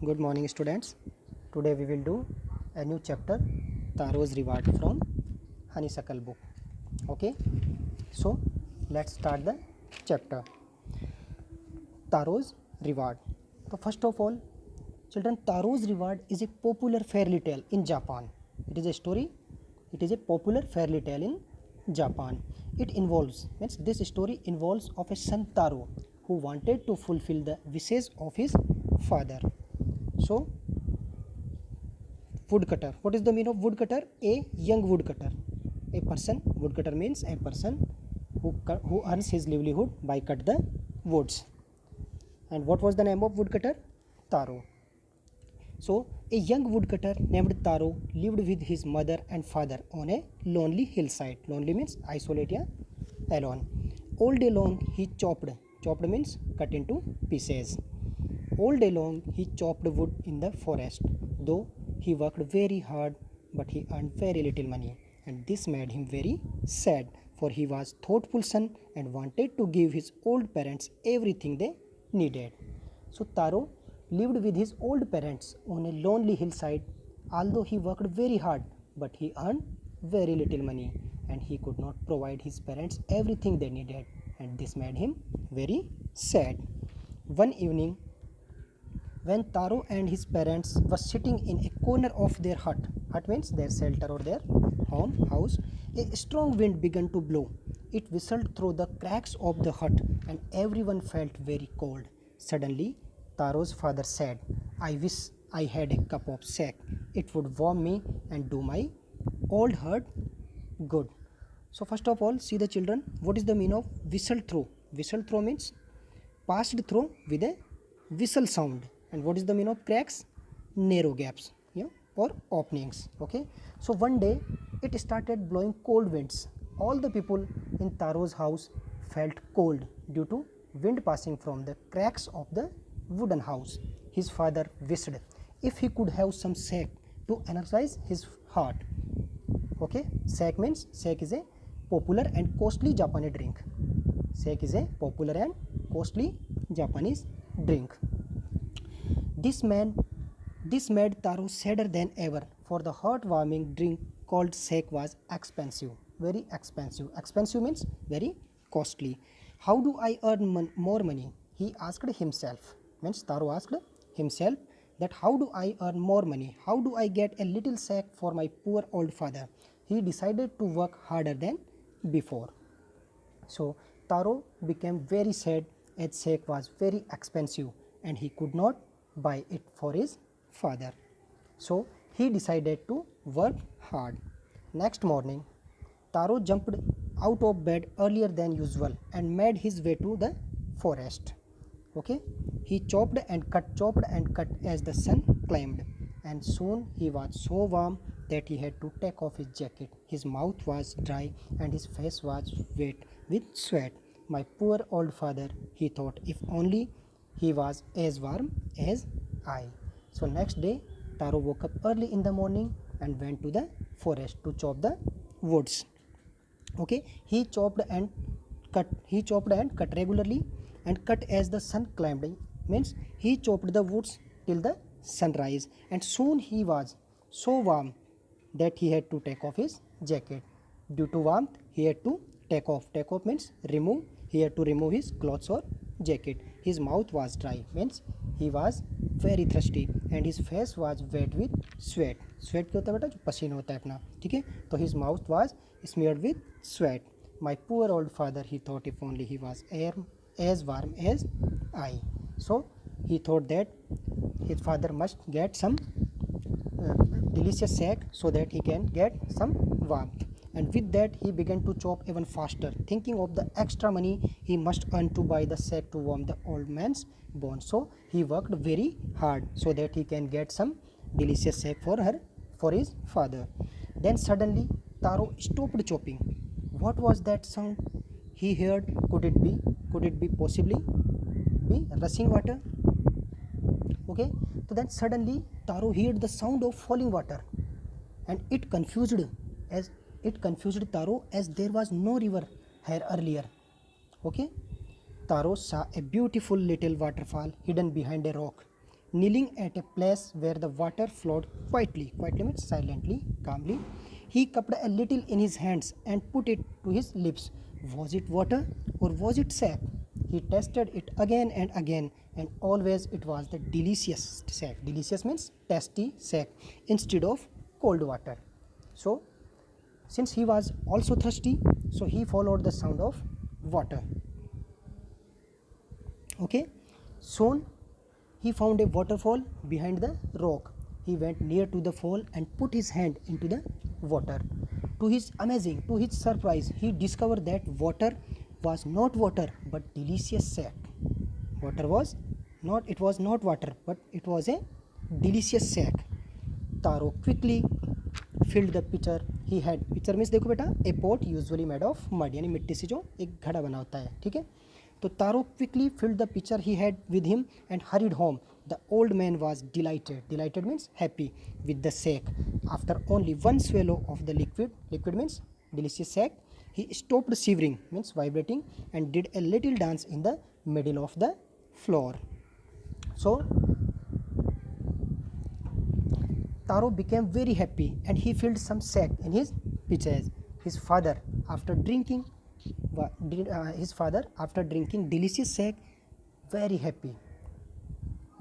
Good morning, students. Today we will do a new chapter, Taro's Reward from Honeysuckle book. Okay, so let's start the chapter. Taro's Reward. So first of all, children, Taro's Reward is a popular fairy tale in Japan. It is a story. It is a popular fairy tale in Japan. Means this story involves of a son Taro who wanted to fulfill the wishes of his father. So, woodcutter. What is the meaning of woodcutter? A young woodcutter. A person. Woodcutter means a person who earns his livelihood by cut the woods. And what was the name of woodcutter? Taro. So, a young woodcutter named Taro lived with his mother and father on a lonely hillside. Lonely means isolated, alone. All day long he chopped. Chopped means cut into pieces. All day long he chopped wood in the forest. Though he worked very hard, but he earned very little money. And this made him very sad, for he was thoughtful son and wanted to give his old parents everything they needed. So Taro lived with his old parents on a lonely hillside. Although he worked very hard, but he earned very little money and he could not provide his parents everything they needed, and this made him very sad. One evening, when Taro and his parents were sitting in a corner of their hut means their shelter or their house, a strong wind began to blow. It whistled through the cracks of the hut and everyone felt very cold. Suddenly, Taro's father said, "I wish I had a cup of sack. It would warm me and do my old hurt good." So first of all, see the children, what is the meaning of whistle through? Whistle through means passed through with a whistle sound. And what is the meaning of cracks? Narrow gaps, yeah, or openings. Okay, so one day it started blowing cold winds. All the people in Taro's house felt cold due to wind passing from the cracks of the wooden house. His father wished if he could have some sack to energize his heart. Okay, sack is a popular and costly Japanese drink. Sack is a popular and costly Japanese drink. This man this made Taro sadder than ever, for the heart-warming drink called sack was expensive, very expensive. Expensive means very costly. How do I earn more money? He asked himself. Means Taro asked himself that how do I earn more money? How do I get a little sack for my poor old father? He decided to work harder than before. So Taro became very sad as sack was very expensive and he could not buy it for his father. So he decided to work hard. Next morning, Taro jumped out of bed earlier than usual and made his way to the forest. Okay, he chopped and cut as the sun climbed, and soon he was so warm that he had to take off his jacket. His mouth was dry and his face was wet with sweat. My poor old father, he thought, if only he was as warm as I. So next day, Taro woke up early in the morning and went to the forest to chop the woods. Okay, he chopped and cut regularly and cut as the sun climbed. Means he chopped the woods till the sunrise, and soon he was so warm that he had to take off his jacket. Due to warmth, he had to take off means remove. He had to remove his clothes or jacket. His mouth was dry, means he was very thirsty, and his face was wet with sweat. Sweat क्या होता है बेटा? जो पसीना होता है अपना, ठीक है? तो his mouth was smeared with sweat. My poor old father, he thought, if only he was as warm as I. So he thought that his father must get some delicious sack so that he can get some warmth. And with that, he began to chop even faster, thinking of the extra money he must earn to buy the sack to warm the old man's bones. So he worked very hard so that he can get some delicious sack for his father. Then suddenly Taro stopped chopping. What was that sound he heard? Could it be possibly be rushing water? Okay, so then suddenly Taro heard the sound of falling water, and it confused Taro as there was no river here earlier. Okay, Taro saw a beautiful little waterfall hidden behind a rock. kneeling at a place where the water flowed quietly. Quietly means silently, calmly. He cupped a little in his hands and put it to his lips. Was it water or was it sap? He tested it again and again, and always it was the delicious sap. Delicious means tasty sap instead of cold water. So, since he was also thirsty, so he followed the sound of water. Okay, soon he found a waterfall behind the rock. He went near to the fall and put his hand into the water. To his surprise, he discovered that water was not water but delicious sap. It was not water but it was a delicious sap. Taro quickly filled the pitcher he had. Pitcher means देखो बेटा a pot usually made of mud, यानी मिट्टी से जो एक घड़ा बना होता है, ठीक है. तो Taro quickly filled the pitcher he had with him and hurried home. The old man was delighted. Delighted means happy with the sack. After only one swallow of the liquid means delicious sack, he stopped shivering means vibrating and did a little dance in the middle of the floor. So Taro became very happy and he filled some sack in his pitchers. His father, after drinking delicious sack, very happy.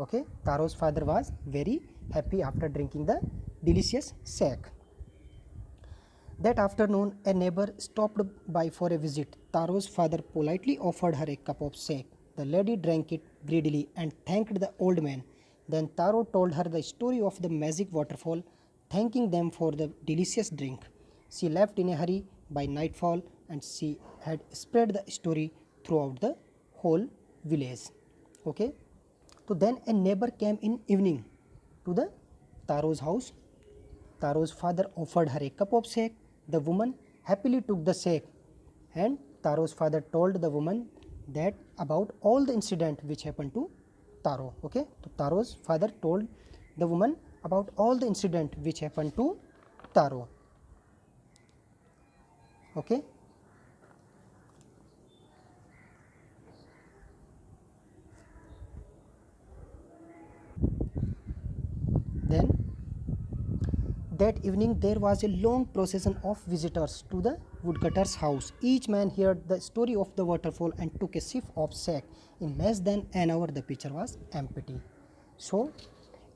Okay, Taro's father was very happy after drinking the delicious sack. That afternoon, a neighbor stopped by for a visit. Taro's father politely offered her a cup of sack. The lady drank it greedily and thanked the old man. Then Taro told her the story of the magic waterfall, thanking them for the delicious drink. She left in a hurry by nightfall and she had spread the story throughout the whole village. Okay. So then a neighbor came in evening to the Taro's house. Taro's father offered her a cup of sack. The woman happily took the sack and Taro's father told the woman that about all the incident which happened to Taro. Okay, so Taro's father told the woman about all the incident which happened to Taro. Okay. Then that evening there was a long procession of visitors to the woodcutter's house. Each man heard the story of the waterfall and took a sip of sack. In less than an hour the pitcher was empty. So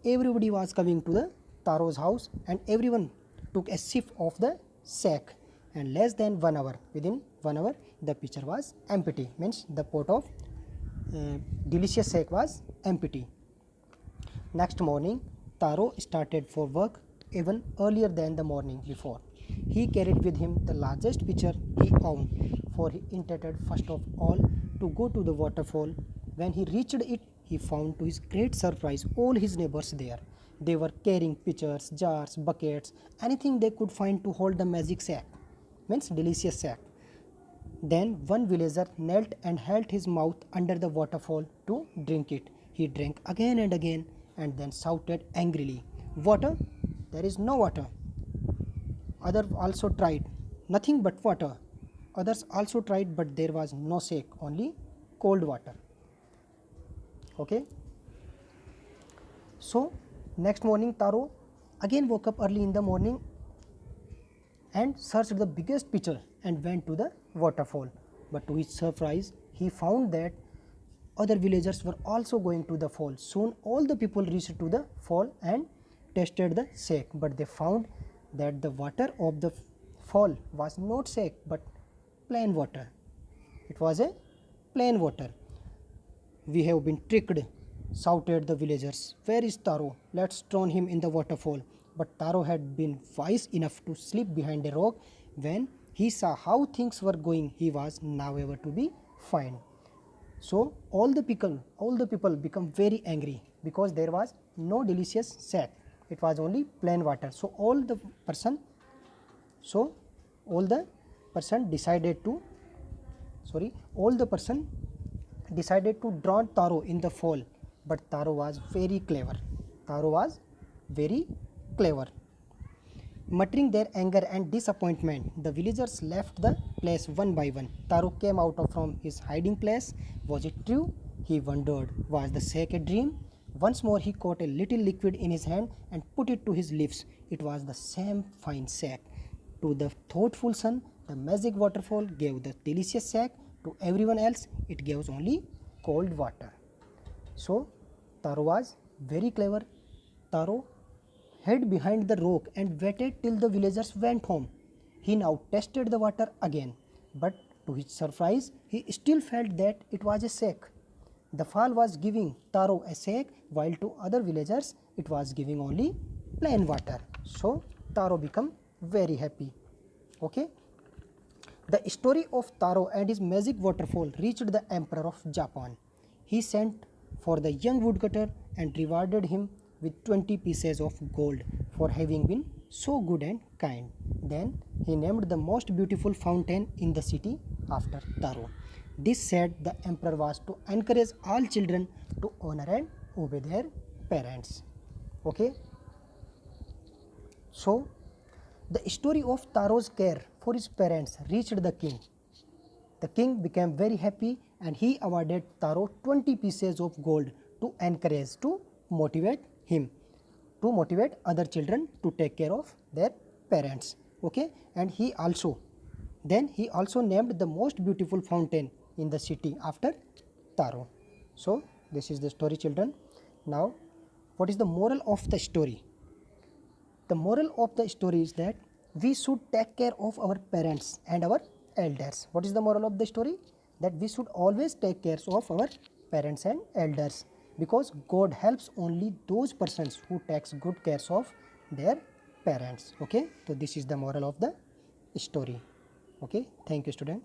everybody was coming to the Taro's house and everyone took a sip of the sack, and less than 1 hour, within 1 hour the pitcher was empty, means the pot of delicious sack was empty. Next morning Taro started for work even earlier than the morning before. He carried with him the largest pitcher he owned, for he intended first of all to go to the waterfall. When he reached it, he found to his great surprise all his neighbors there. They were carrying pitchers, jars, buckets, anything they could find to hold the magic sack, means delicious sack. Then one villager knelt and held his mouth under the waterfall to drink it. He drank again and again and then shouted angrily, "Water? There is no water." Others also tried, nothing but water. Others also tried, but there was no sack, only cold water. Okay. So next morning Taro again woke up early in the morning and searched the biggest pitcher and went to the waterfall. But to his surprise, he found that other villagers were also going to the fall. Soon all the people reached to the fall and tested the sack, but they found that the water of the fall was not sack but plain water. It was a plain water. "We have been tricked," shouted the villagers. "Where is Taro? Let's drown him in the waterfall." But Taro had been wise enough to slip behind a rock. When he saw how things were going, he was never to be found. So all the people become very angry because there was no delicious sack. It was only plain water. So all the person decided to drown Taro in the fall. But Taro was very clever. Muttering their anger and disappointment, the villagers left the place one by one. Taro came out from his hiding place. Was it true? He wondered. Was the sack a dream? Once more he caught a little liquid in his hand and put it to his lips. It was the same fine sack. To the thoughtful son, the magic waterfall gave the delicious sack. To everyone else, it gave only cold water. So, Taro was very clever. Taro hid behind the rock and waited till the villagers went home. He now tested the water again, but to his surprise, he still felt that it was a sack. The fall was giving Taro a sack, while to other villagers it was giving only plain water. So Taro became very happy. Okay. The story of Taro and his magic waterfall reached the Emperor of Japan. He sent for the young woodcutter and rewarded him with 20 pieces of gold for having been so good and kind. Then he named the most beautiful fountain in the city after Taro. This said the emperor was to encourage all children to honor and obey their parents. Okay. So the story of Taro's care for his parents reached the king. The king became very happy and he awarded Taro 20 pieces of gold to encourage, to motivate him, to motivate other children to take care of their parents. Okay, and he also named the most beautiful fountain in the city after Taro. So this is the story, children. Now, what is the moral of the story? The moral of the story is that we should take care of our parents and our elders. What is the moral of the story? That we should always take care of our parents and elders, because God helps only those persons who takes good care of their parents. Okay, so this is the moral of the story. Okay, thank you, student.